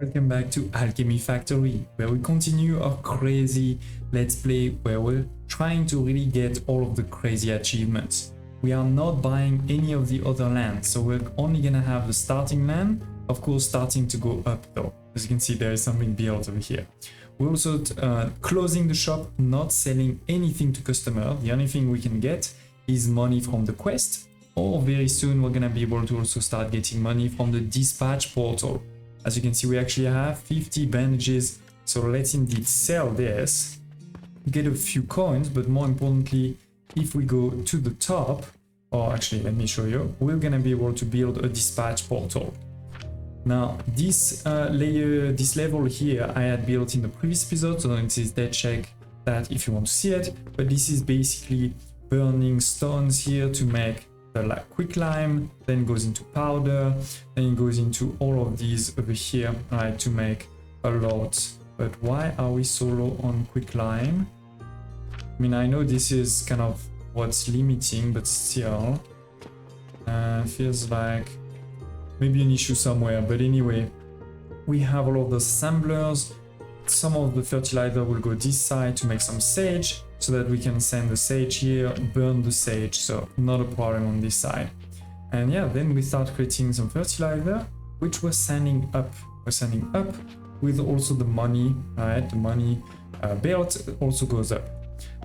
Welcome back to Alchemy Factory, where we continue our crazy let's play where we're trying to really get all of the crazy achievements. We are not buying any of the other lands, so we're only gonna have the starting land, of course starting to go up though. As you can see, there is something built over here. We're also closing the shop, not selling anything to customer. The only thing we can get is money from the quest, or very soon we're gonna be able to also start getting money from the dispatch portal. As you can see, we actually have 50 bandages, so let's indeed sell this, get a few coins, but more importantly, if we go to the top, or actually let me show you, we're gonna be able to build a dispatch portal. Now this level here I had built in the previous episode, so it says that check that if you want to see it, but this is basically burning stones here to make the quick lime, then goes into powder, then it goes into all of these over here, right, to make a lot. But why are we so low on quick lime? I mean, I know this is kind of what's limiting, but still feels like maybe an issue somewhere. But anyway, we have all of those assemblers. Some of the fertilizer will go this side to make some sage, so that we can send the sage here, burn the sage, so not a problem on this side. And yeah, then we start creating some fertilizer, which we're sending up. We're sending up with also the money, right? The money belt also goes up.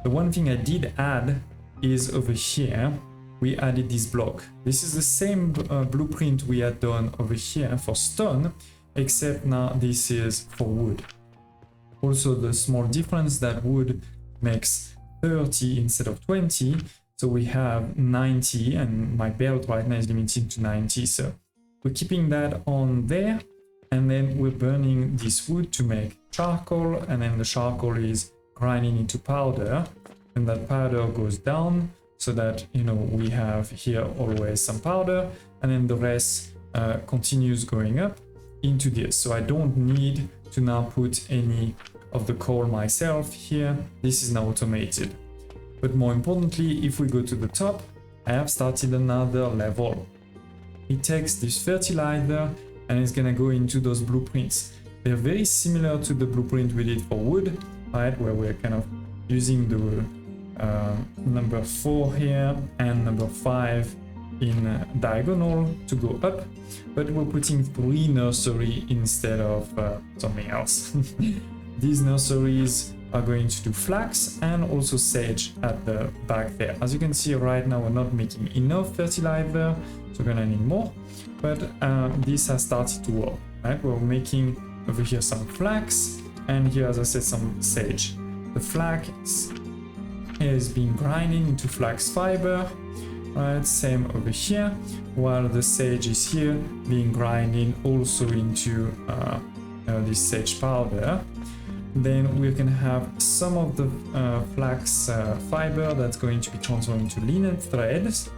The one thing I did add is over here, we added this block. This is the same blueprint we had done over here for stone, except now this is for wood. Also, the small difference that wood makes 30 instead of 20, so we have 90, and my belt right now is limited to 90, so we're keeping that on there, and then we're burning this wood to make charcoal, and then the charcoal is grinding into powder, and that powder goes down so that, you know, we have here always some powder, and then the rest continues going up into this. So I don't need to now put any of the coal myself here. This is now automated. But more importantly, if we go to the top, I have started another level. It takes this fertilizer and it's gonna go into those blueprints. They're very similar to the blueprint we did for wood, right, where we're kind of using the number 4 here and number 5 in diagonal to go up, but we're putting 3 nursery instead of something else. These nurseries are going to do flax and also sage at the back there. As you can see right now, we're not making enough fertilizer, so we're gonna need more, but this has started to work, right? We're making over here some flax, and here, as I said, some sage. The flax is being grinded into flax fiber, right? Same over here, while the sage is here being grinded also into this sage powder. Then we're gonna have some of the flax fiber that's going to be transformed into linen threads,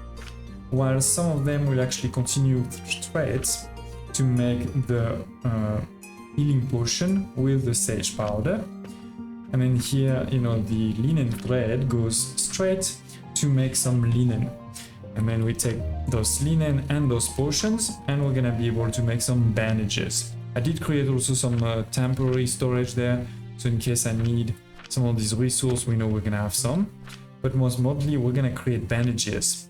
while some of them will actually continue threads to make the healing potion with the sage powder. And then here, you know, the linen thread goes straight to make some linen. And then we take those linen and those potions, and we're gonna be able to make some bandages. I did create also some temporary storage there, so in case I need some of these resources, we know we're gonna have some. But most importantly, we're gonna create bandages,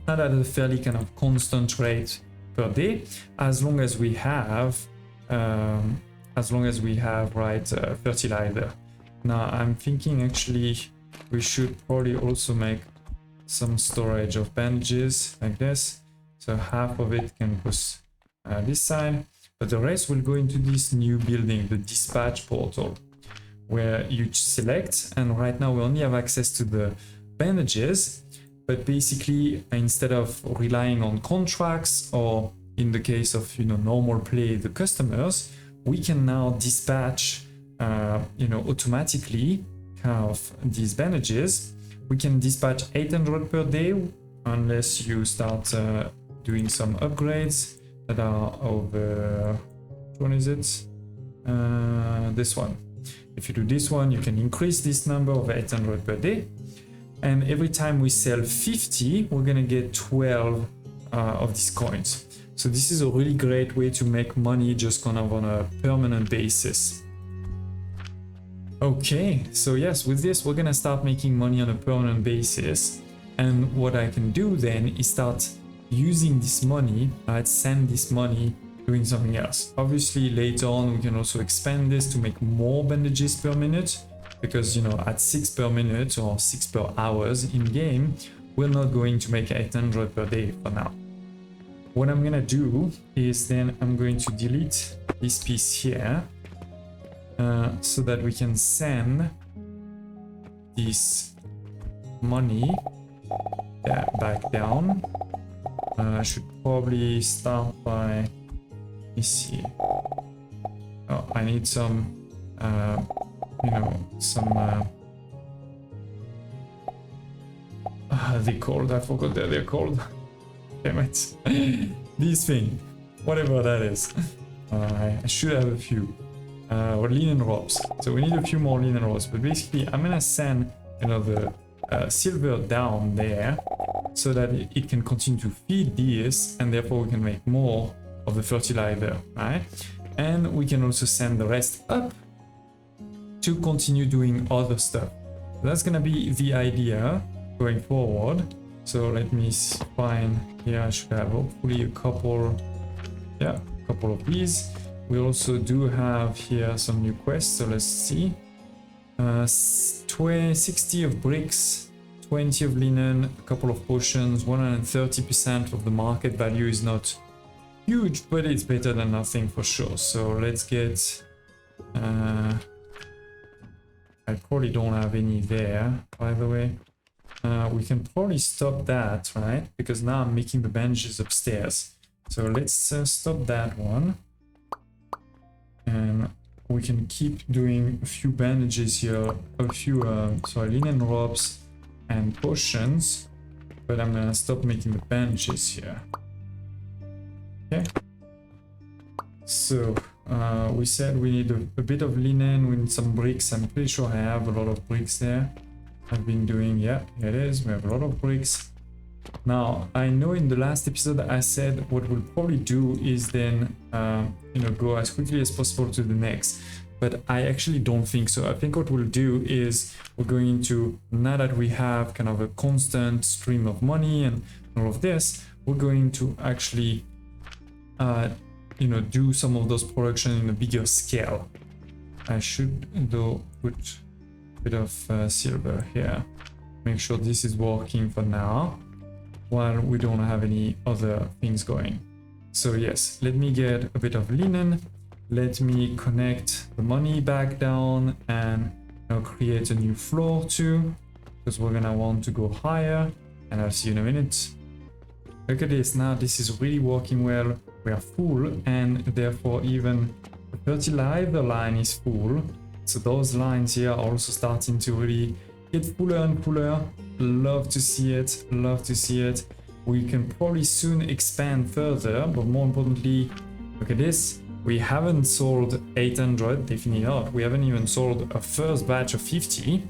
not at a fairly kind of constant rate per day, as long as we have right fertilizer. Now I'm thinking actually we should probably also make some storage of bandages like this, so half of it can go this side, but the rest will go into this new building, the dispatch portal, where you select, and right now we only have access to the bandages, but basically instead of relying on contracts, or in the case of, you know, normal play, the customers, we can now dispatch you know, automatically of these bandages. We can dispatch 800 per day unless you start doing some upgrades that are over, which one is it? This one. If you do this one, you can increase this number of 800 per day, and every time we sell 50, we're gonna get 12 of these coins. So this is a really great way to make money just kind of on a permanent basis. Okay, so yes, with this we're gonna start making money on a permanent basis, and what I can do then is start using this money, right, send this money doing something else. Obviously later on we can also expand this to make more bandages per minute, because you know, at 6 per minute or 6 per hours in game, we're not going to make 800 per day for now. What I'm gonna do is then I'm going to delete this piece here, so that we can send this money back down. I should probably start by, let me see. Oh, I need some, you know, some, they're called, I forgot that they're called. Damn it. This thing, whatever that is. I should have a few. Or linen ropes. So we need a few more linen ropes, but basically I'm gonna send, you know, the silver down there so that it can continue to feed this, and therefore we can make more of the fertilizer, right? And we can also send the rest up to continue doing other stuff. That's gonna be the idea going forward. So let me find here. I should have hopefully a couple, yeah, a couple of these. We also do have here some new quests, so let's see. 60 of bricks, 20 of linen, a couple of potions, 130% of the market value is not huge, but it's better than nothing for sure. So let's get, I probably don't have any there, by the way. We can probably stop that, right? Because now I'm making the bandages upstairs. So let's stop that one. And we can keep doing a few bandages here, a few linen ropes and potions, but I'm gonna stop making the bandages here. Okay, so we said we need a bit of linen, we need some bricks. I'm pretty sure I have a lot of bricks there. I've been doing, yeah, here it is, we have a lot of bricks. Now, I know in the last episode I said what we'll probably do is then, you know, go as quickly as possible to the next, but I actually don't think so. I think what we'll do is we're going to, now that we have kind of a constant stream of money and all of this, we're going to actually, you know, do some of those production in a bigger scale. I should, though, put a bit of silver here. Make sure this is working for now, while we don't have any other things going. So yes, let me get a bit of linen, let me connect the money back down and, you know, create a new floor too, because we're gonna want to go higher, and I'll see you in a minute. Look at this, now this is really working well. We are full, and therefore even the fertilizer line is full. So those lines here are also starting to really get fuller and fuller. Love to see it, love to see it. We can probably soon expand further, but more importantly, look at this. We haven't sold 800, definitely not. We haven't even sold a first batch of 50,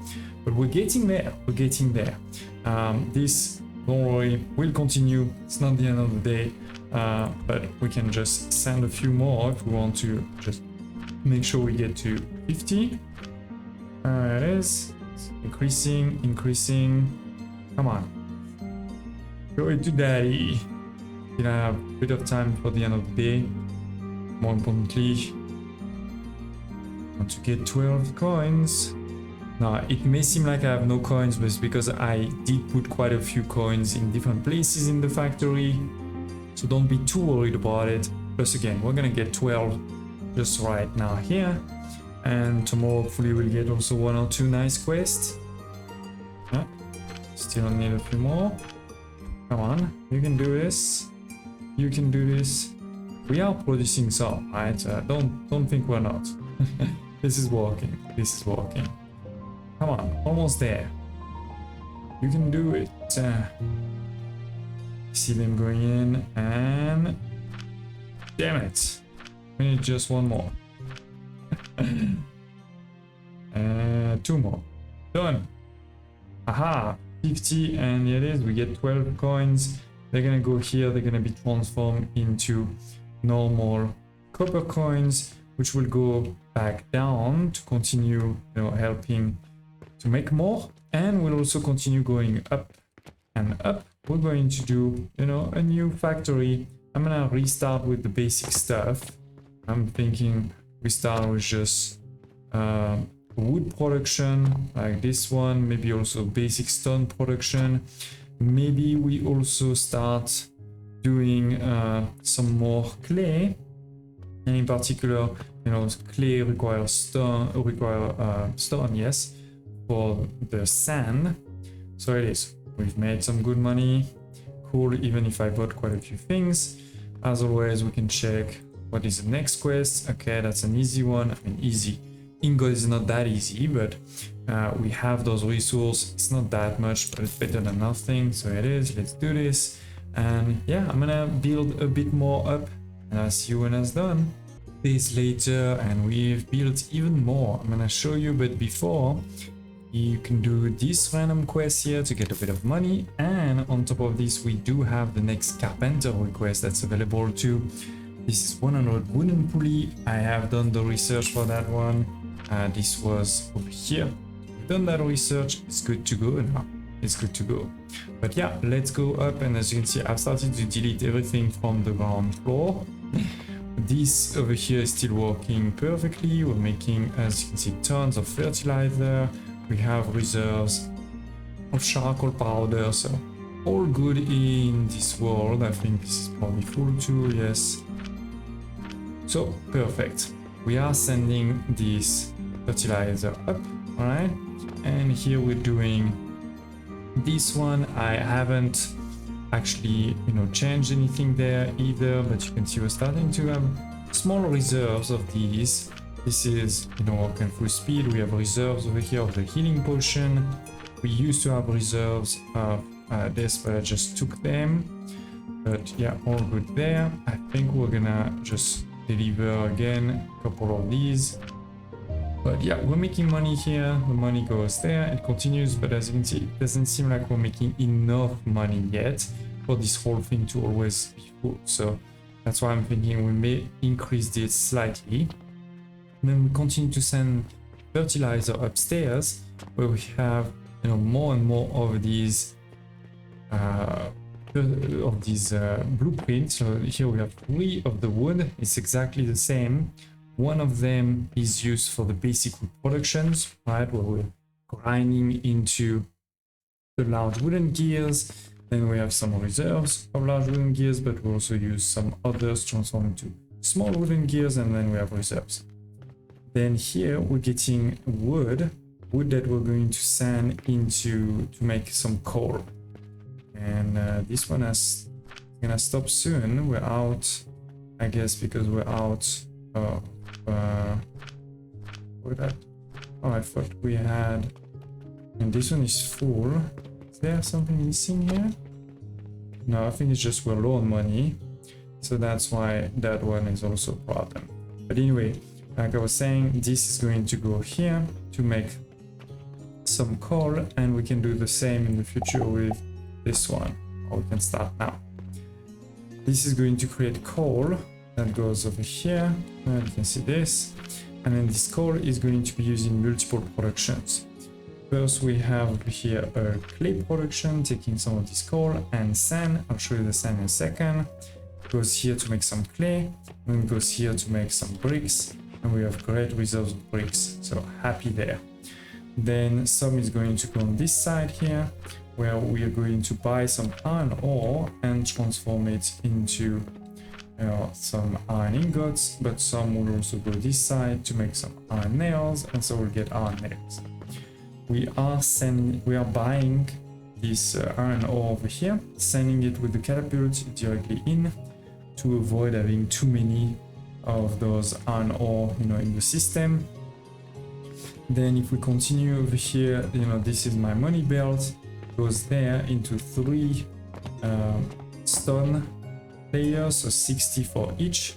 but we're getting there, we're getting there. This, don't worry, will continue. It's not the end of the day, but we can just send a few more if we want to just make sure we get to 50. There it is. Increasing, increasing. Come on. Go to daddy. You know, I have a bit of time for the end of the day. More importantly, I want to get 12 coins. Now, it may seem like I have no coins, but it's because I did put quite a few coins in different places in the factory. So don't be too worried about it. Plus again, we're gonna get 12 just right now here. And tomorrow hopefully we'll get also 1 or 2 nice quests. Still need a few more. Come on, you can do this. You can do this. We are producing some, right? Don't think we're not. This is working. This is working. Come on, almost there. You can do it. See them going in, and damn it, we need just 1 more. 2 more. Done. Aha, 50, and here it is. We get 12 coins. They're gonna go here, they're gonna be transformed into normal copper coins, which will go back down to continue, you know, helping to make more, and we'll also continue going up and up. We're going to do, you know, a new factory. I'm gonna restart with the basic stuff. I'm thinking we start with just wood production like this one, maybe also basic stone production. Maybe we also start doing some more clay, and in particular, you know, clay requires stone, yes, for the sand. So it is, we've made some good money. Cool, even if I bought quite a few things. As always, we can check what is the next quest. Okay, that's an easy one. I mean, easy. Ingot is not that easy, but we have those resources. It's not that much, but it's better than nothing. So it is. Let's do this. And yeah, I'm gonna build a bit more up, and I'll see you when it's done. Days later, and we've built even more. I'm gonna show you, but before, you can do this random quest here to get a bit of money. And on top of this, we do have the next carpenter request that's available too. This is 100 wooden pulley. I have done the research for that one. This was over here. We've done that research. It's good to go now. It's good to go. But yeah, let's go up. And as you can see, I've started to delete everything from the ground floor. This over here is still working perfectly. We're making, as you can see, tons of fertilizer. We have reserves of charcoal powder. So all good in this world. I think this is probably full too. Yes. So perfect. We are sending this fertilizer up, all right? And here we're doing this one. I haven't actually, you know, changed anything there either, but you can see we're starting to have small reserves of these. This is, you know, working full speed. We have reserves over here of the healing potion. We used to have reserves of this, but I just took them. But yeah, all good there. I think we're gonna just deliver again a couple of these. But yeah, we're making money here. The money goes there. It continues, but as you can see, it doesn't seem like we're making enough money yet for this whole thing to always be full. So that's why I'm thinking we may increase this slightly. And then we continue to send fertilizer upstairs, where we have, you know, more and more of these blueprints. So here we have 3 of the wood. It's exactly the same. One of them is used for the basic wood productions, right, where we're grinding into the large wooden gears. Then we have some reserves of large wooden gears, but we also use some others transform into small wooden gears, and then we have reserves. Then here we're getting wood that we're going to sand into to make some coal. And this one is gonna stop soon. We're out, I guess, because we're out of what that? Oh, I thought we had, and this one is full. Is there something missing here? No, I think it's just we're low on money, so that's why that one is also a problem. But anyway, like I was saying, this is going to go here to make some coal, and we can do the same in the future with this one, or we can start now. This is going to create coal that goes over here, and you can see this, and then this coal is going to be used in multiple productions. First we have over here a clay production, taking some of this coal and sand. I'll show you the sand in a second. It goes here to make some clay, and then it goes here to make some bricks, and we have great reserves of bricks, so happy there. Then some is going to go on this side here, where we are going to buy some iron ore and transform it into, you know, some iron ingots, but some will also go this side to make some iron nails, and so we'll get iron nails. We are buying this iron ore over here, sending it with the catapult directly in to avoid having too many of those iron ore, you know, in the system. Then if we continue over here, you know, this is my money belt, goes there into 3 stone layers, so 60 for each.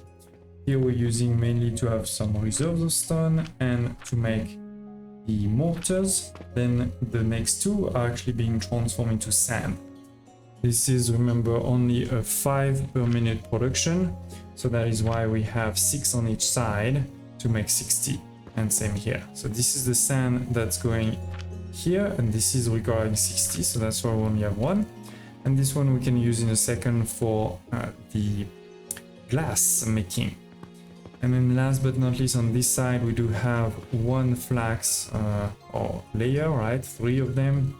Here we're using mainly to have some reserves of stone and to make the mortars. Then the next 2 are actually being transformed into sand. This is, remember, only a 5 per minute production, so that is why we have 6 on each side to make 60, and same here. So this is the sand that's going here, and this is requiring 60, so that's why we only have 1. And this one we can use in a second for the glass making. And then last but not least, on this side we do have 1 flax or layer, right? 3 of them.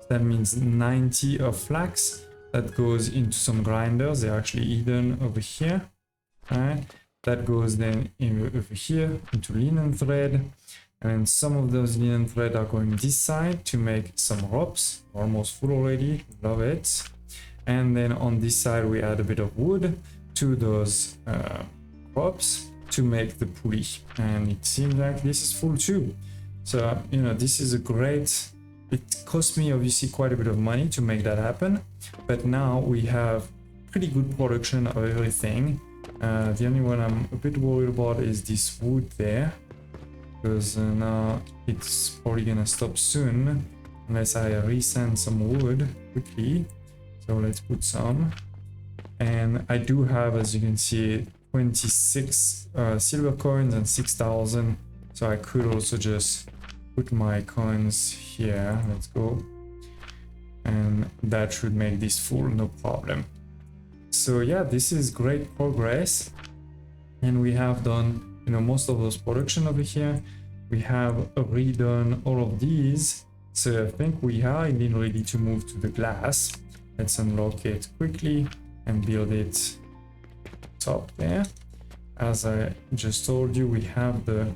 That means 90 of flax that goes into some grinders. They're actually hidden over here. Right? That goes then over here into linen thread. And some of those linen thread are going this side to make some ropes. Almost full already. Love it. And then on this side we add a bit of wood to those ropes to make the pulley. And it seems like this is full too. So, you know, this is a great... It cost me obviously quite a bit of money to make that happen, but now we have pretty good production of everything. The only one I'm a bit worried about is this wood there, because now it's probably gonna stop soon unless I resend some wood quickly. So let's put some. And I do have, as you can see, 26 silver coins and 6,000, so I could also just put my coins here. Let's go, and that should make this full, no problem. So yeah, this is great progress, and we have done, you know, most of those production over here. We have redone all of these, so I think we are indeed ready to move to the glass. Let's unlock it quickly and build it top there. As I just told you, we have the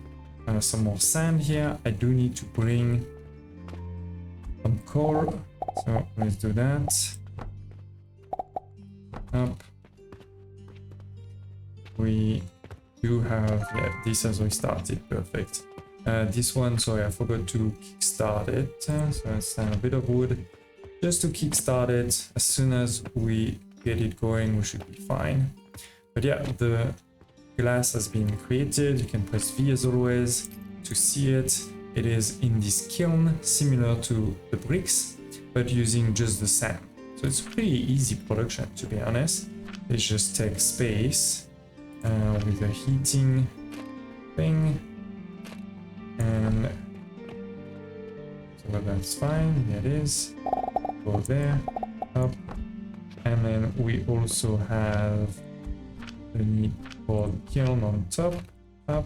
some more sand here. I do need to bring some coal, so let's do that. Up. We do have, yeah, this has restarted, perfect. This one, sorry, I forgot to kickstart it, so let's add a bit of wood just to kickstart it. As soon as we get it going, we should be fine. But yeah, the glass has been created. You can press V as always to see it. It is in this kiln, similar to the bricks, but using just the sand. So it's a pretty easy production, to be honest. It just takes space with a heating thing, and so that's fine. There it is. Go there, up, and then we also have the need for the kiln on top, up.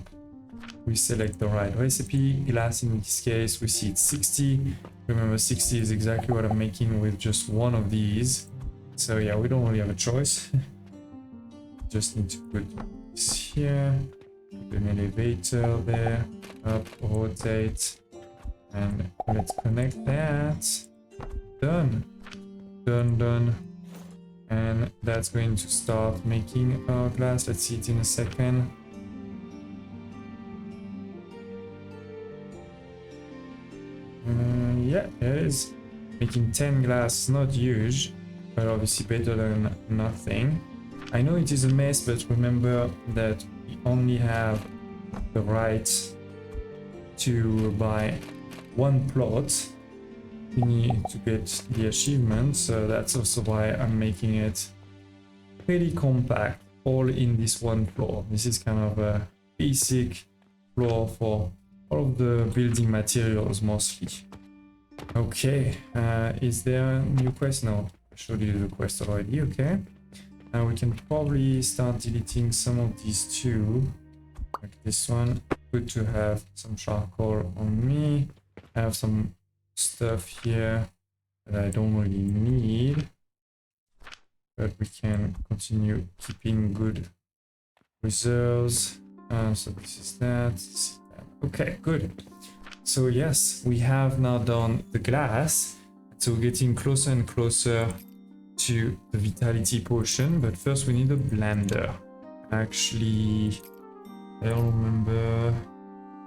We select the right recipe. Glass in this case, we see it's 60. Remember, 60 is exactly what I'm making with just one of these. So yeah, we don't really have a choice. Just need to put this here, put an elevator there, up, rotate, and let's connect that. Done. Done, done. And that's going to start making our glass. Let's see it in a second. Yeah, it is. Making 10 glass, not huge, but obviously better than nothing. I know it is a mess, but remember that we only have the right to buy one plot. We need to get the achievement, so that's also why I'm making it pretty compact, all in this one floor. This is kind of a basic floor for all of the building materials mostly. Okay, is there a new quest? No, I showed you the quest already. Okay, now we can probably start deleting some of these too, like this one. Good to have some charcoal on me. I have some stuff here that I don't really need, but we can continue keeping good reserves. So this is that. This is that. Okay, good. So yes, we have now done the glass. So we're getting closer and closer to the vitality potion, but first we need a blender. Actually, I don't remember.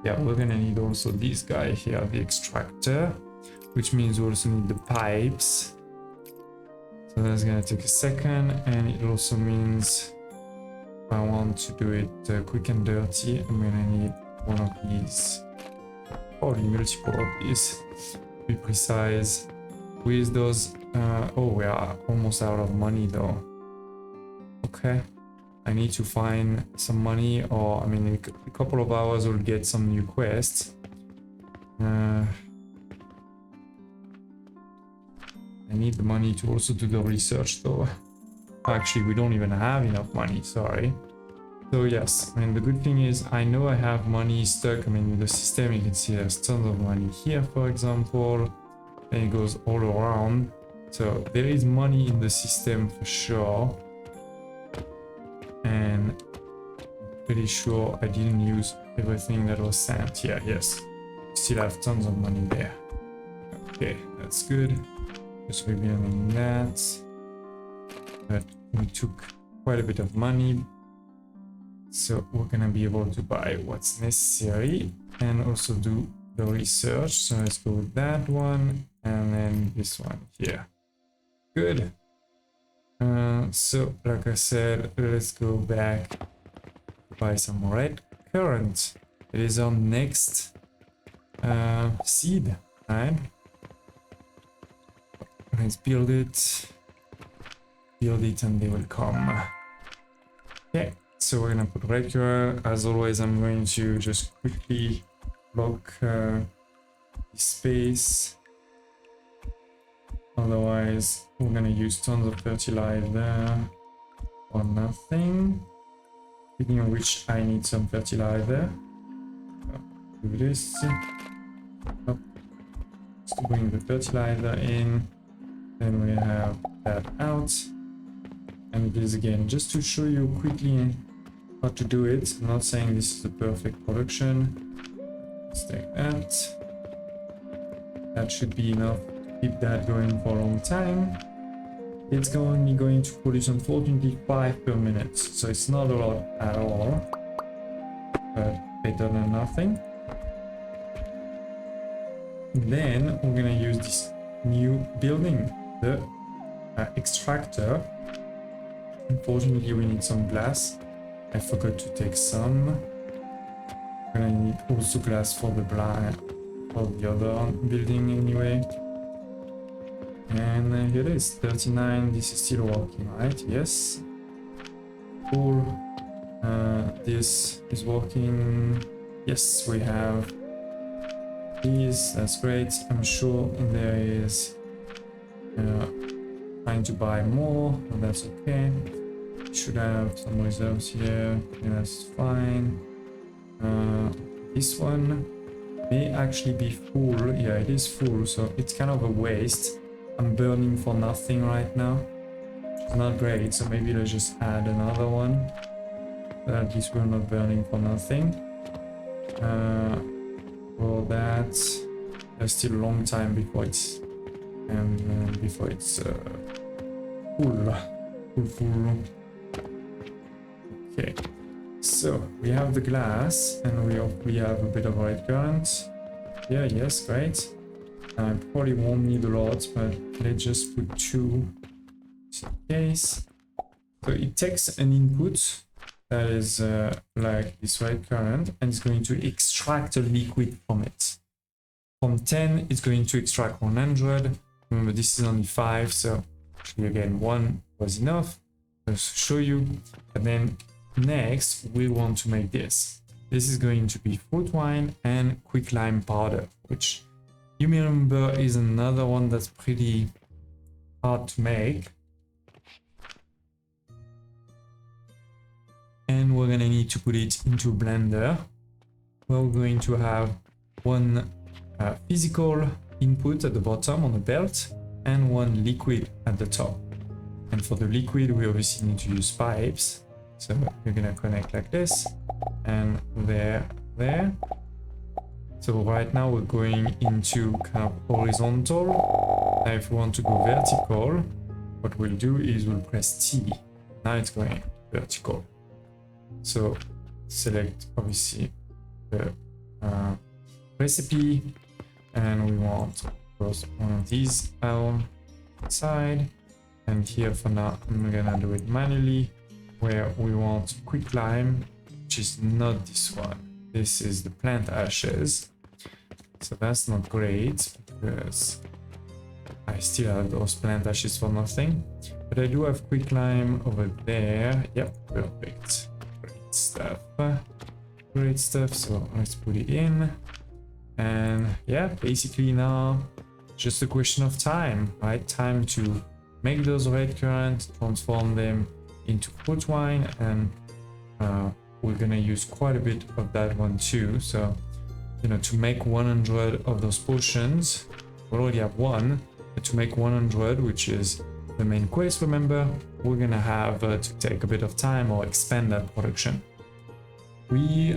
Yeah, we're gonna need also this guy here, the extractor, which means we also need the pipes. So that's gonna take a second, and it also means if I want to do it quick and dirty, I'm gonna need one of these, probably multiple of these, to be precise. with those oh, we are almost out of money though. Okay, I need to find some money, or I mean in a couple of hours we'll get some new quests. I need the money to also do the research though. Actually, we don't even have enough money, sorry. So yes, I mean the good thing is I know I have money stuck. I mean in the system you can see there's tons of money here, for example, and it goes all around. So there is money in the system for sure, and I'm pretty sure I didn't use everything that was sent here. Yes, still have tons of money there. Okay, that's good. Just rebuilding that, but we took quite a bit of money. So we're gonna be able to buy what's necessary and also do the research. So let's go with that one and then this one here. Good. So like I said, let's go back to buy some red currant. It is our next seed, right? Let's build it and they will come. Okay. So we're gonna put red currant. As always, I'm going to just quickly block the space. Otherwise, we're gonna use tons of fertilizer or nothing. Speaking of which, I need some fertilizer. Do this. Just bring the fertilizer in. Then we have that out. And this again, just to show you quickly how to do it. I'm not saying this is the perfect production. Let's take that. That should be enough to keep that going for a long time. It's only going to produce unfortunately 5 per minute, so it's not a lot at all, but better than nothing. Then we're gonna use this new building, the extractor. Unfortunately, we need some glass. I forgot to take some. We're gonna need also glass for the blind, for the other building anyway. And here it is, 39. This is still working, right? Yes. Cool. This is working. Yes, we have these. That's great. I'm sure there is trying to buy more, but that's okay. Should have some reserves here. Yeah, that's fine. This one may actually be full. Yeah, it is full, so it's kind of a waste. I'm burning for nothing right now. It's not great, so maybe let's just add another one. But at least we're not burning for nothing. For that, there's still a long time before it's full. Okay, so we have the glass and we hopefully have a bit of red currant. Yeah, yes, great. I probably won't need a lot, but let's just put 2 just in case. So it takes an input that is like this red currant and it's going to extract a liquid from it. From 10, it's going to extract 100. Remember, this is only 5, so actually again 1 was enough. Just to show you. And then next we want to make this. This is going to be fruit wine and quicklime powder, which you may remember is another one that's pretty hard to make. And we're gonna need to put it into a blender. We're going to have one physical input at the bottom on the belt and one liquid at the top. And for the liquid, we obviously need to use pipes. So we're gonna connect like this and there. So right now we're going into kind of horizontal. Now if we want to go vertical, what we'll do is we'll press T. Now it's going vertical. So select obviously the recipe, and we want one of these outside. And here for now, I'm gonna do it manually, where we want quicklime, which is not this one. This is the plant ashes. So that's not great because I still have those plant ashes for nothing. But I do have quicklime over there. Yep, perfect. Great stuff. Great stuff. So let's put it in. And yeah, basically now just a question of time, right? Time to make those red currants, transform them into fruit wine, and we're gonna use quite a bit of that one too. So, you know, to make 100 of those potions, we already have one, but to make 100, which is the main quest, remember, we're gonna have to take a bit of time or expand that production. We,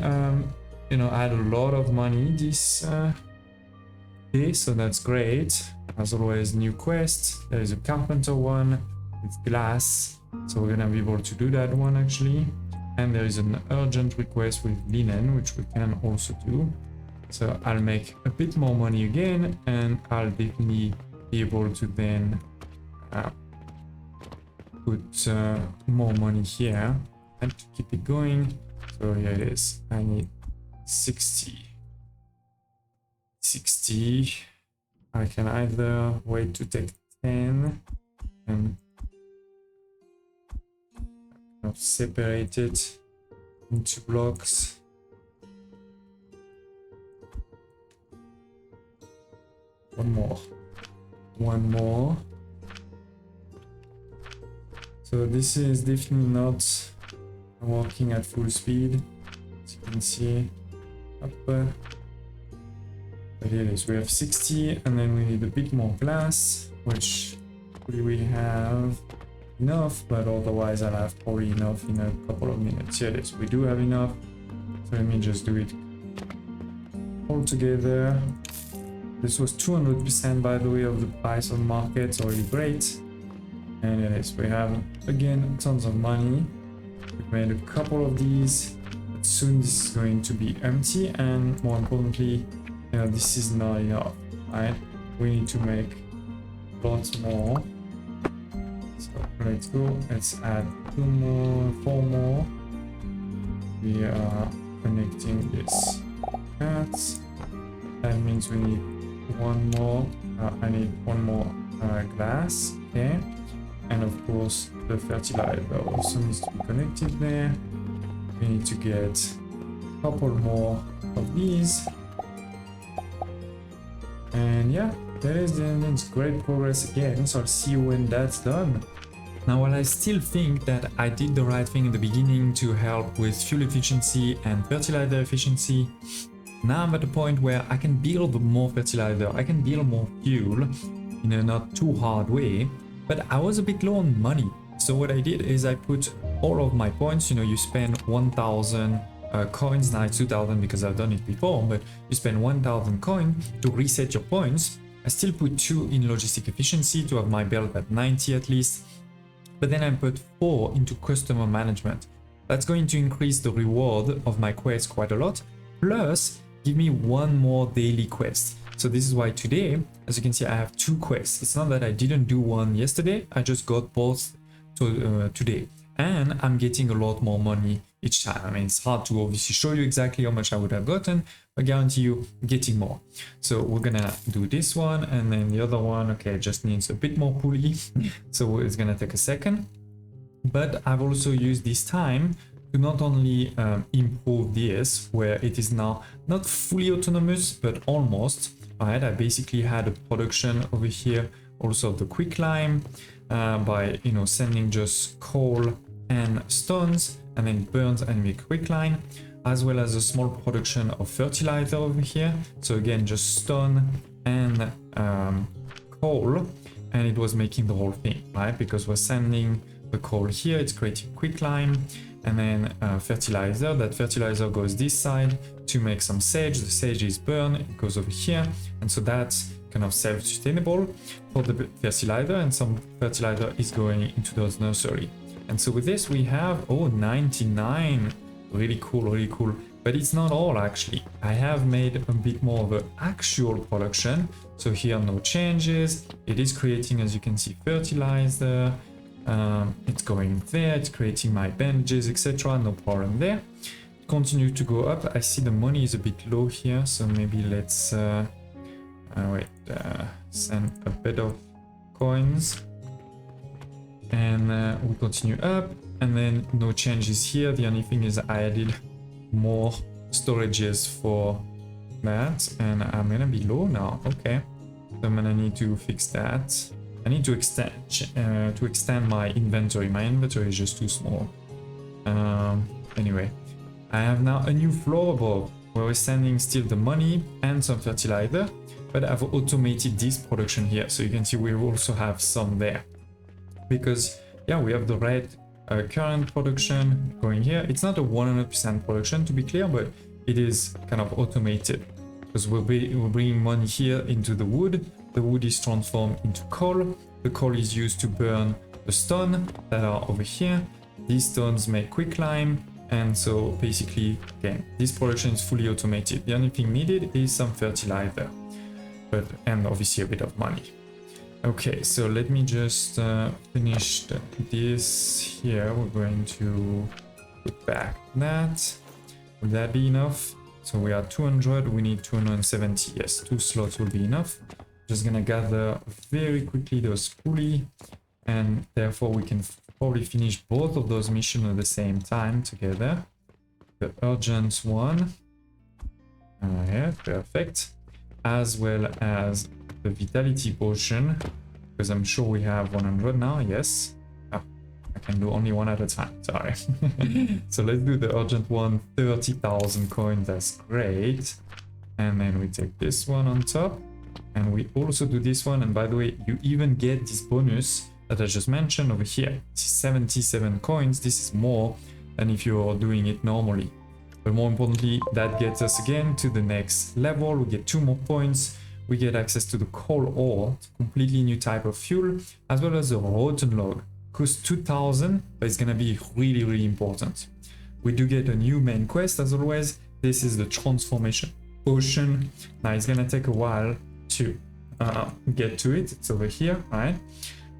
you know, had a lot of money this day, so that's great. As always, new quests. There is a carpenter one with glass, so we're gonna be able to do that one actually. And there is an urgent request with linen, which we can also do. So I'll make a bit more money again, and I'll definitely be able to then put more money here and to keep it going. So here it is. I need 60. I can either wait to take 10 and kind of separate it into blocks. One more. So this is definitely not working at full speed, as you can see. Up. But here it is. We have 60, and then we need a bit more glass, which we have enough, but otherwise I'll have probably enough in a couple of minutes. Here it is. We do have enough. So let me just do it all together. This was 200% by the way of the price on market, so really great. And it is. We have again tons of money. We've made a couple of these, but soon this is going to be empty, and more importantly, you know, this is not enough, right? We need to make lots more. So let's go. Let's add 2 more, 4 more. We are connecting this. That means we need 1 more. I need 1 more glass. Okay. And of course, the fertilizer also needs to be connected there. We need to get a couple more of these. And yeah, there is the endings. Great progress again, so I'll see you when that's done. Now, while I still think that I did the right thing in the beginning to help with fuel efficiency and fertilizer efficiency, now I'm at the point where I can build more fertilizer, I can build more fuel in a not too hard way, but I was a bit low on money. So what I did is I put all of my points, you know, you spend 1000 coins, now it's 2000 because I've done it before, but you spend 1000 coins to reset your points. I still put 2 in logistic efficiency to have my belt at 90 at least, but then I put 4 into customer management. That's going to increase the reward of my quest quite a lot, plus give me 1 more daily quest. So this is why today, as you can see, I have 2 quests. It's not that I didn't do one yesterday, I just got both today. And I'm getting a lot more money each time. I mean, it's hard to obviously show you exactly how much I would have gotten, but I guarantee you getting more. So we're gonna do this one, and then the other one, okay, just needs a bit more pulley. So it's gonna take a second. But I've also used this time to not only improve this, where it is now not fully autonomous, but almost. Right, I basically had a production over here, also the quicklime, by, you know, sending just coal and stones, and then burns and make quicklime, as well as a small production of fertilizer over here. So again, just stone and coal, and it was making the whole thing, right? Because we're sending the coal here, it's creating quicklime, and then fertilizer. That fertilizer goes this side to make some sage. The sage is burned, it goes over here, and so that's kind of self-sustainable for the fertilizer, and some fertilizer is going into those nursery. And so with this we have 99. Really cool, but it's not all actually. I have made a bit more of an actual production. So here no changes. It is creating, as you can see, fertilizer. It's going there, it's creating my bandages, etc. No problem there. Continue to go up. I see the money is a bit low here, so maybe let's send a bit of coins. And we continue up, and then no changes here. The only thing is I added more storages for that, and I'm gonna be low now. Okay, so I'm gonna need to fix that. I need to extend my inventory. My inventory is just too small. Anyway, I have now a new floor above where we're sending still the money and some fertilizer, but I've automated this production here, so you can see we also have some there. Because yeah, we have the red current production going here. It's not a 100% production, to be clear, but it is kind of automated because we're bringing money here into the wood. The wood is transformed into coal. The coal is used to burn the stone that are over here. These stones make quicklime, and so basically, again, this production is fully automated. The only thing needed is some fertilizer, and obviously a bit of money. Okay, so let me just finish this here. We're going to put back that. Will that be enough? So we are 200, we need 270. Yes, 2 slots will be enough. Just gonna gather very quickly those pulley, and therefore we can probably finish both of those missions at the same time together. The urgent one. Yeah, perfect. As well as the vitality potion, because I'm sure we have 100 now. Yes. Oh, I can do only one at a time, sorry. So let's do the urgent one. 30,000 coins, that's great. And then we take this one on top, and we also do this one. And by the way, you even get this bonus that I just mentioned over here. It's 77 coins. This is more than if you're doing it normally, but more importantly, that gets us again to the next level. We get 2 more points. We get access to the coal ore, completely new type of fuel, as well as the rotten log. Costs 2,000, but it's gonna be really, really important. We do get a new main quest as always. This is the transformation potion. Now it's gonna take a while to get to it. It's over here, right?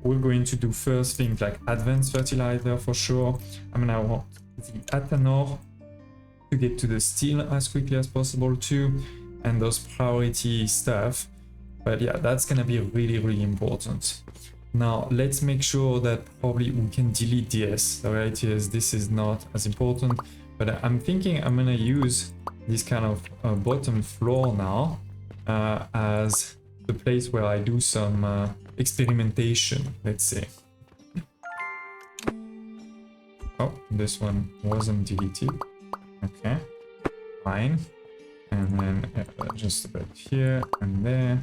We're going to do first things like advanced fertilizer for sure. I'm gonna want the athanor to get to the steel as quickly as possible too, and those priority stuff. But yeah, that's gonna be really, really important. Now let's make sure that probably we can delete this. The reality is this is not as important, but I'm thinking I'm gonna use this kind of bottom floor now as the place where I do some experimentation, let's say. Oh, this one wasn't deleted. Okay, fine. And then just a bit here and there.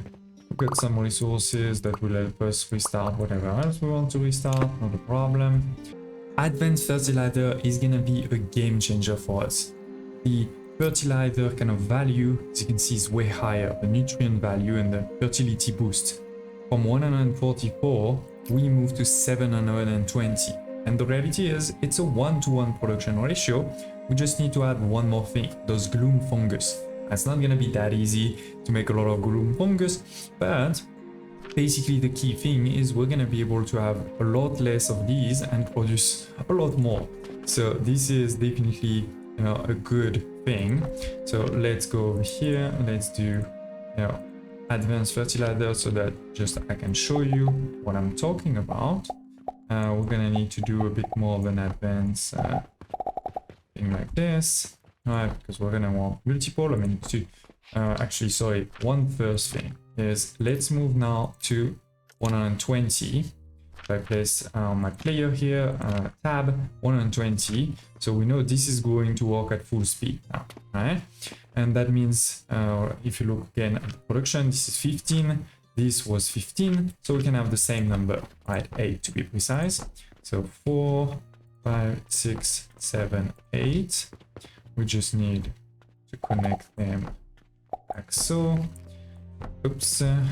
We've got some resources that will help us restart whatever else we want to restart, not a problem. Advanced fertilizer is gonna be a game changer for us. The fertilizer kind of value, as you can see, is way higher. The nutrient value and the fertility boost. From 144, we move to 720. And the reality is, it's a 1-to-1 production ratio. We just need to add one more thing, those gloom fungus. It's not gonna be that easy to make a lot of gloom fungus, but basically the key thing is we're gonna be able to have a lot less of these and produce a lot more. So this is definitely, you know, a good thing. So let's go over here. Let's do, you know, advanced fertilizer so that just I can show you what I'm talking about. We're gonna need to do a bit more of an advanced thing like this. Right, because we're gonna want multiple. I mean, actually, sorry, one first thing is let's move now to 120. If I place my player here, tab 120, so we know this is going to work at full speed now, right? And that means if you look again at the production, this is 15, this was 15, so we can have the same number, right? 8 to be precise. So 4, 5, 6, 7, 8. We just need to connect them like so. Oops, no,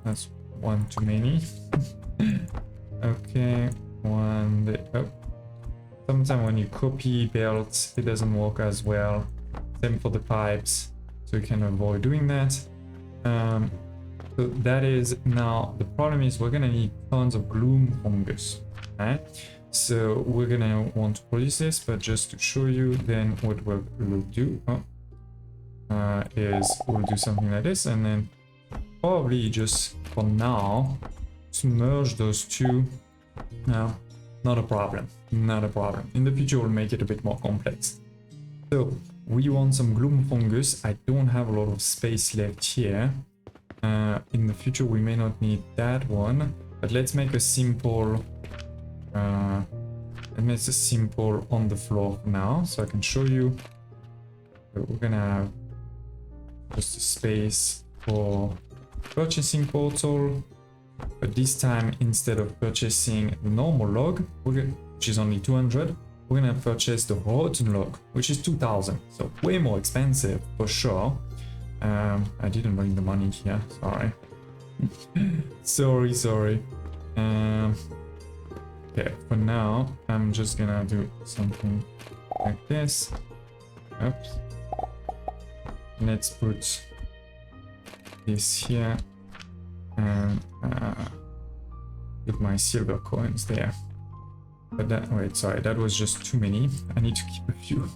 that's one too many. Okay, one. Oh. Sometimes when you copy belts, it doesn't work as well. Same for the pipes, so you can avoid doing that. So that is now the problem is we're gonna need tons of gloom fungus, right? So we're gonna want to produce this, but just to show you, then what we'll do is we'll do something like this, and then probably just for now to merge those two. No, not a problem, not a problem. In the future we'll make it a bit more complex. So we want some gloom fungus. I don't have a lot of space left here. In the future we may not need that one, but let's make a simple on the floor now, so I can show you. So we're gonna have just a space for purchasing portal, but this time instead of purchasing the normal log, which is only 200, we're gonna purchase the rotten log, which is 2000, so way more expensive for sure. I didn't bring the money here, sorry. sorry. Okay, for now I'm just gonna do something like this. Oops. Let's put this here and put my silver coins there. But that, wait, sorry, that was just too many. I need to keep a few.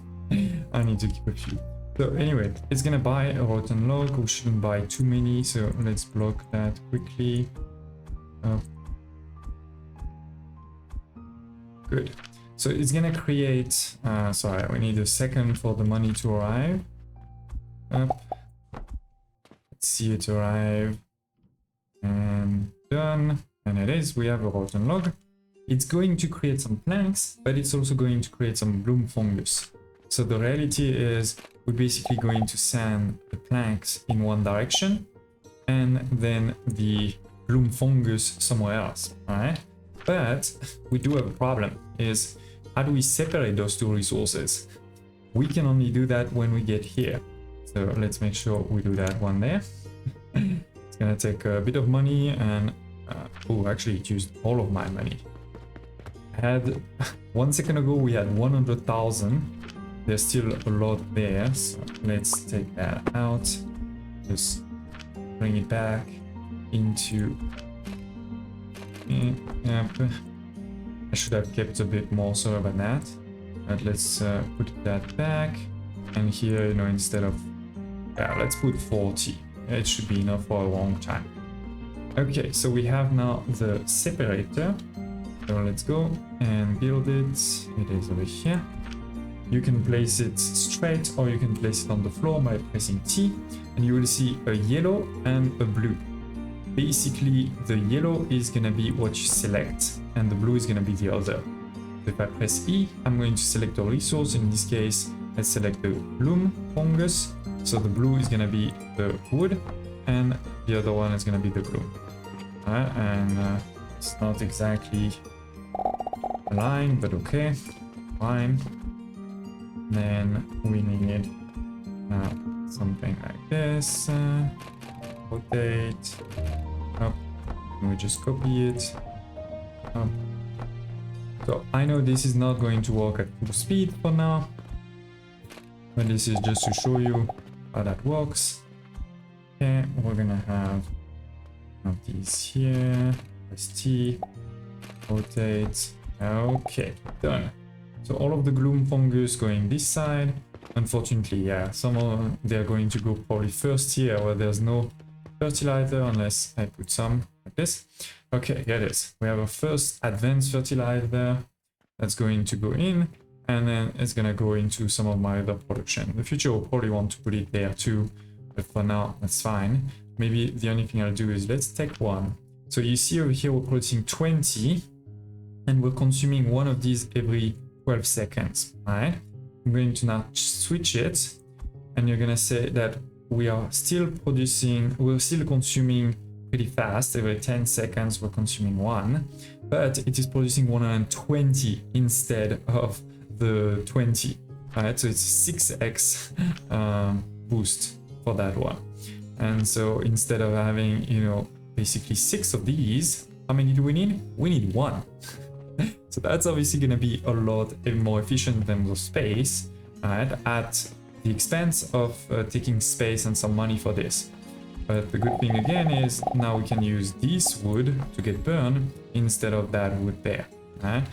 So anyway, it's gonna buy a rotten log. We shouldn't buy too many, so let's block that quickly. Good. So it's gonna create, sorry, we need a second for the money to arrive. Up. Let's see it arrive. And done. And it is, we have a rotten log. It's going to create some planks, but it's also going to create some bloom fungus. So the reality is we're basically going to send the planks in one direction and then the bloom fungus somewhere else, alright? But we do have a problem, is how do we separate those two resources? We can only do that when we get here. So let's make sure we do that one there. It's gonna take a bit of money and, oh, actually it used all of my money. Had 1 second ago we had 100,000. There's still a lot there, so let's take that out. Just bring it back into. Yep. I should have kept a bit more, sorry about that. But let's put that back. And here, you know, instead of, yeah, let's put 40. It should be enough for a long time. Okay, so we have now the separator. So let's go and build it. It is over here. You can place it straight or you can place it on the floor by pressing T, and you will see a yellow and a blue. Basically, the yellow is gonna be what you select and the blue is gonna be the other. So if I press E, I'm going to select a resource. In this case, let's select the bloom fungus. So the blue is gonna be the wood and the other one is gonna be the bloom. And it's not exactly aligned, but okay, fine. Then we need something like this. Rotate up. And we just copy it up. So I know this is not going to work at full speed for now, but this is just to show you how that works. Okay, we're gonna have these here. Press T. Rotate. Okay, done. So all of the gloom fungus going this side. Unfortunately, yeah, some of them, they're going to go probably first here where there's no fertilizer unless I put some like this. Okay, here it is. We have a first advanced fertilizer that's going to go in, and then it's gonna go into some of my other production. In the future, we'll probably want to put it there too, but for now, that's fine. Maybe the only thing I'll do is let's take one. So you see over here, we're producing 20, and we're consuming one of these every 12 seconds, right? I'm going to now switch it, and you're gonna say that we are still producing, we're still consuming pretty fast. Every 10 seconds we're consuming one, but it is producing 120 instead of the 20, right? So it's 6x boost for that one. And so instead of having, you know, basically 6 of these, how many do we need? We need 1. So that's obviously going to be a lot more efficient in terms of space, right? At the expense of taking space and some money for this. But the good thing again is now we can use this wood to get burned instead of that wood there, right?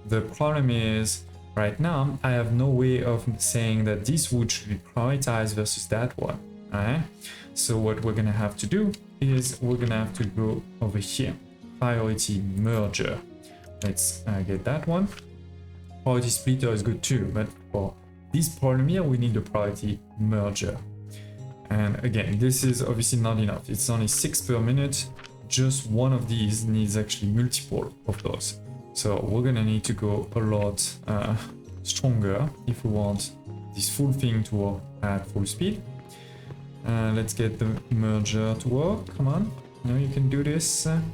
The problem is right now I have no way of saying that this wood should be prioritized versus that one, right? So what we're going to have to do is we're going to have to go over here. priority merger. Let's get that one. Priority splitter is good too, but for this problem here, we need a priority merger. And again, this is obviously not enough. It's only 6 per minute. Just one of these needs actually multiple of those. So we're gonna need to go a lot stronger if we want this full thing to work at full speed. Let's get the merger to work. Come on, you know you can do this. And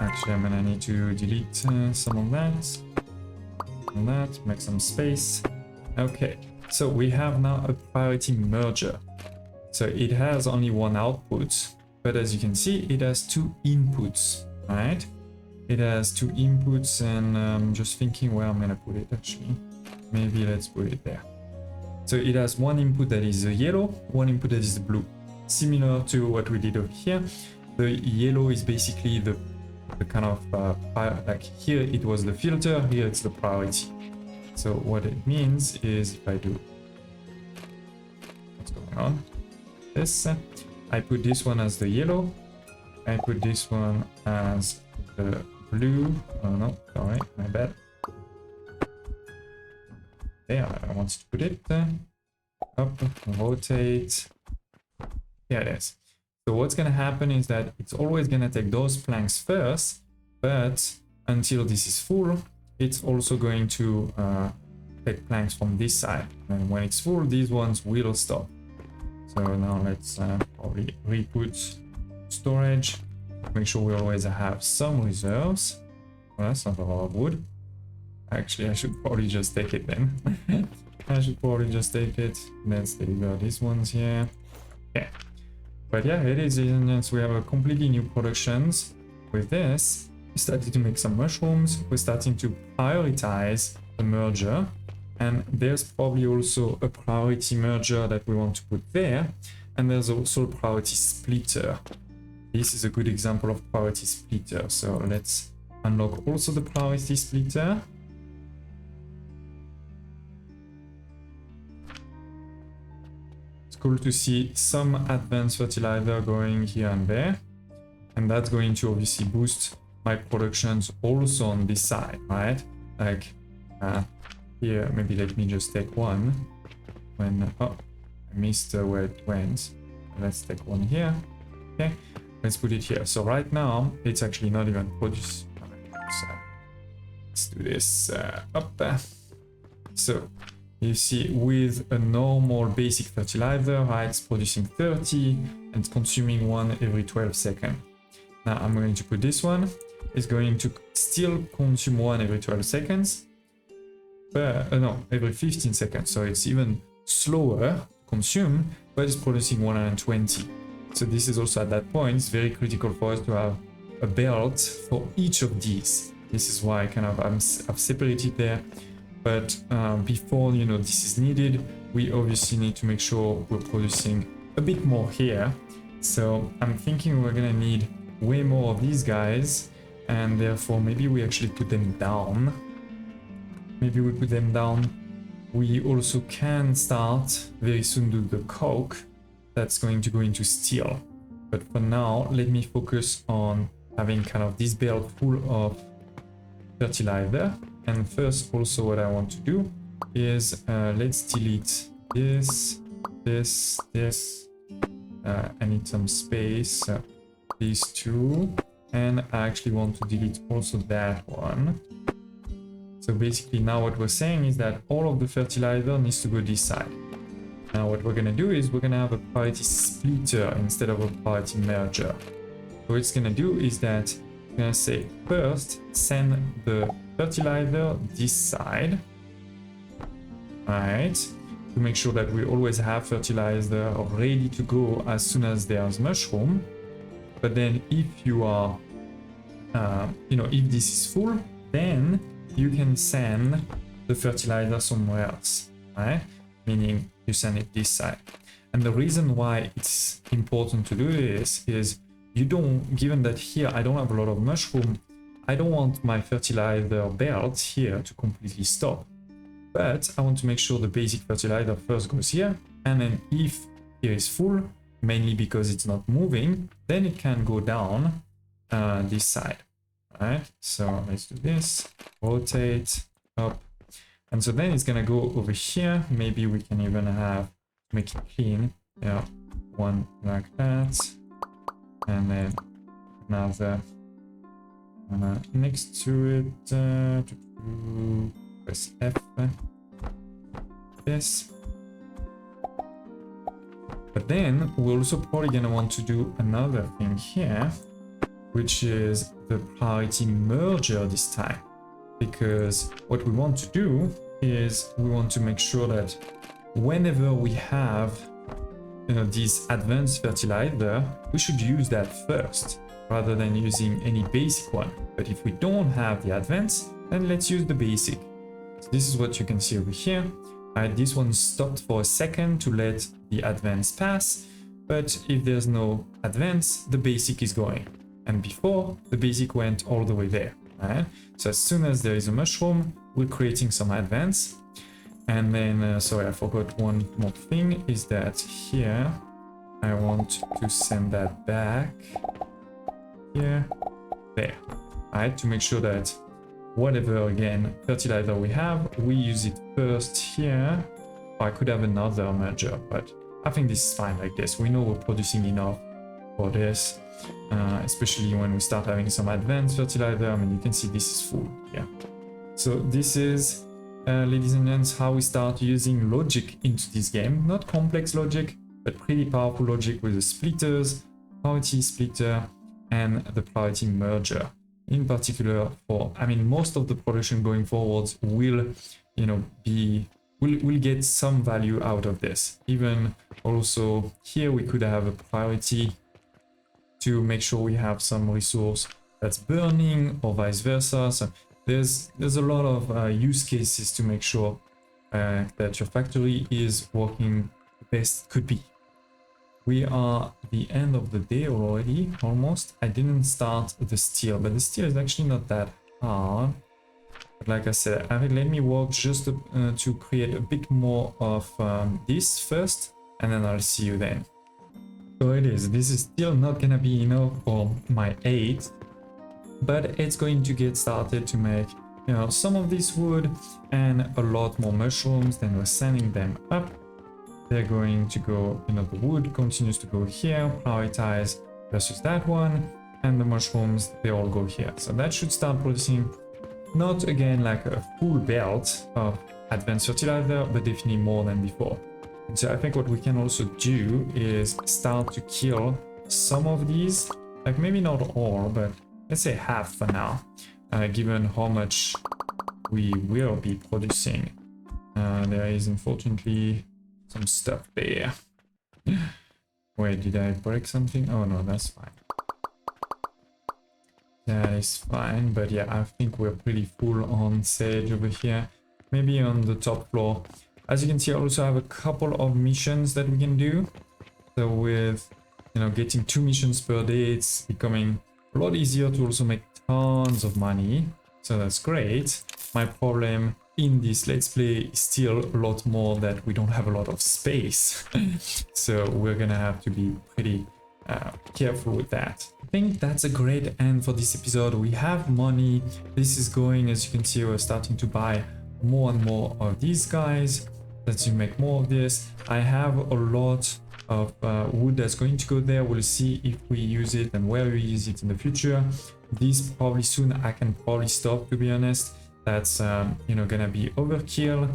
actually, I'm gonna need to delete some of that. And that, make some space. Okay, so we have now a priority merger. So it has only one output, but as you can see, it has 2 inputs, right? It has 2 inputs, and I'm just thinking where I'm gonna put it actually. Maybe let's put it there. So it has one input that is yellow, one input that is blue. Similar to what we did over here. The yellow is basically the kind of like here it was the filter, here it's the priority. So what it means is if I do what's going on, this I put this one as the yellow, I put this one as the blue. Oh no, sorry, my bad. There, I want to put it up, rotate. Here it is. So what's going to happen is that it's always going to take those planks first, but until this is full, it's also going to take planks from this side. And when it's full, these ones will stop. So now let's probably re-put storage. Make sure we always have some reserves. Well, that's not a lot of wood. Actually, I should probably just take it then. I should probably just take it. Let's deliver these ones here. Okay. But yeah, it is, we have a completely new productions. With this, we started to make some mushrooms. We're starting to prioritize the merger. And there's probably also a priority merger that we want to put there. And there's also a priority splitter. This is a good example of priority splitter. So let's unlock also the priority splitter. Cool to see some advanced fertilizer going here and there, and that's going to obviously boost my productions also on this side, right? Like here, maybe let me just take one when I missed where it went. Let's take one here. Okay, let's put it here. So right now it's actually not even produced. Let's do this up there. So you see, with a normal basic fertilizer, right, it's producing 30 and it's consuming 1 every 12 seconds. Now I'm going to put this one. It's going to still consume 1 every 12 seconds, but no, every 15 seconds. So it's even slower to consume, but it's producing 120. So this is also at that point, it's very critical for us to have a belt for each of these. This is why kind of I've separated there. But before, you know, this is needed, we obviously need to make sure we're producing a bit more here. So I'm thinking we're gonna need way more of these guys, and therefore maybe we actually put them down. Maybe we put them down. We also can start very soon to do the coke that's going to go into steel. But for now, let me focus on having kind of this belt full of fertilizer. And first, also what I want to do is let's delete this. I need some space. These two, and I actually want to delete also that one. So basically now what we're saying is that all of the fertilizer needs to go this side. Now what we're gonna do is we're gonna have a priority splitter instead of a priority merger. What it's gonna do is that we're gonna say first send the fertilizer this side, right, to make sure that we always have fertilizer ready to go as soon as there's mushroom. But then if you are you know, if this is full, then you can send the fertilizer somewhere else, right? Meaning you send it this side. And the reason why it's important to do this is you don't, given that here I don't have a lot of mushroom, I don't want my fertilizer belt here to completely stop. But I want to make sure the basic fertilizer first goes here, and then if here is full, mainly because it's not moving, then it can go down this side. Right, so let's do this, rotate up, and so then it's gonna go over here. Maybe we can even make it clean. Yeah, one like that, and then another next to it. Press F. This. But then we're also probably gonna want to do another thing here, which is the priority merger this time, because what we want to do is we want to make sure that whenever we have this advanced fertilizer, we should use that first rather than using any basic one. But if we don't have the advanced, then let's use the basic. So this is what you can see over here. This one stopped for a second to let the advanced pass, but if there's no advance, the basic is going. And before, the basic went all the way there. Right? So as soon as there is a mushroom, we're creating some advance. And then, sorry, I forgot one more thing, is that here, I want to send that back here, there. Right? To make sure that whatever, again, fertilizer we have, we use it first here. Or I could have another merger, but I think this is fine like this. We know we're producing enough for this. Especially when we start having some advanced fertilizer. I mean, you can see this is full. Yeah. So this is, ladies and gents, how we start using logic into this game. Not complex logic, but pretty powerful logic with the splitters, priority splitter, and the priority merger. In particular, for, I mean, most of the production going forwards will, will get some value out of this. Even also here, we could have a priority to make sure we have some resource that's burning or vice versa. So there's a lot of use cases to make sure that your factory is working the best could be. We are at the end of the day already, almost. I didn't start the steel, but the steel is actually not that hard. But like I said, let me work just to create a bit more of this first, and then I'll see you then. So it is. This is still not gonna be enough for my 8, but it's going to get started to make, some of this wood and a lot more mushrooms. Then we're sending them up. They're going to go, the wood continues to go here, prioritize versus that one, and the mushrooms, they all go here. So that should start producing, not again like a full belt of advanced fertilizer, but definitely more than before. And so I think what we can also do is start to kill some of these, like maybe not all, but let's say half for now, given how much we will be producing. There is unfortunately some stuff there. Wait, did I break something? Oh no, that's fine. That is fine, but yeah, I think we're pretty full on sage over here. Maybe on the top floor. As you can see, I also have a couple of missions that we can do. So with, getting 2 missions per day, it's becoming a lot easier to also make tons of money. So that's great. My problem in this Let's Play is still a lot more that we don't have a lot of space. So we're gonna have to be pretty careful with that. I think that's a great end for this episode. We have money. This is going, as you can see, we're starting to buy more and more of these guys. Let's make more of this. I have a lot of wood that's going to go there. We'll see if we use it and where we use it in the future. This probably soon I can probably stop, to be honest. That's gonna be overkill.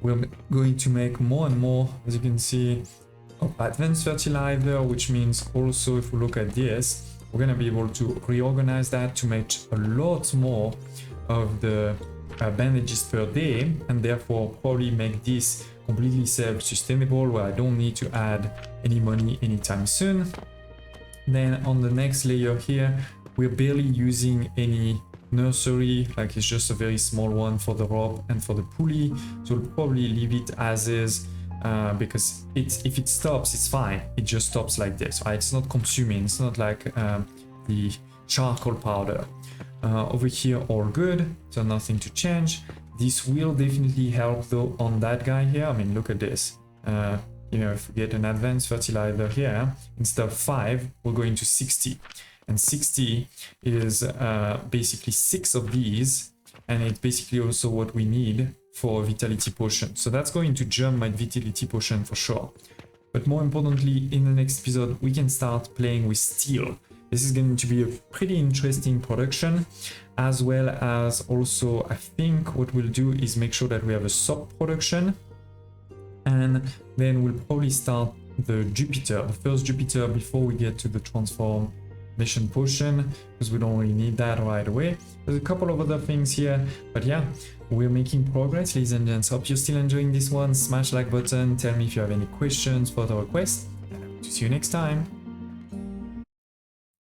We're going to make more and more, as you can see, of advanced fertilizer, which means also if we look at this, we're gonna be able to reorganize that to make a lot more of the bandages per day, and therefore probably make this completely self-sustainable, where I don't need to add any money anytime soon. Then on the next layer here, we're barely using any nursery, like it's just a very small one for the rope and for the pulley, so we'll probably leave it as is, because if it stops, it's fine. It just stops like this, right? It's not consuming. It's not like the charcoal powder. Over here, all good, so nothing to change. This will definitely help though on that guy here. I mean, look at this. If we get an advanced fertilizer here, instead of 5, we're going to 60. and 60 is basically 6 of these, and it's basically also what we need for a vitality potion. So that's going to jump my vitality potion for sure. But more importantly, in the next episode, we can start playing with steel. This is going to be a pretty interesting production, as well as also, I think what we'll do is make sure that we have a sub production, and then we'll probably start the Jupiter, the first Jupiter, before we get to the transformation potion, because we don't really need that right away. There's a couple of other things here, but yeah, we're making progress, ladies and gents. Hope you're still enjoying this one. Smash like button, tell me if you have any questions, further requests, and I hope to see you next time.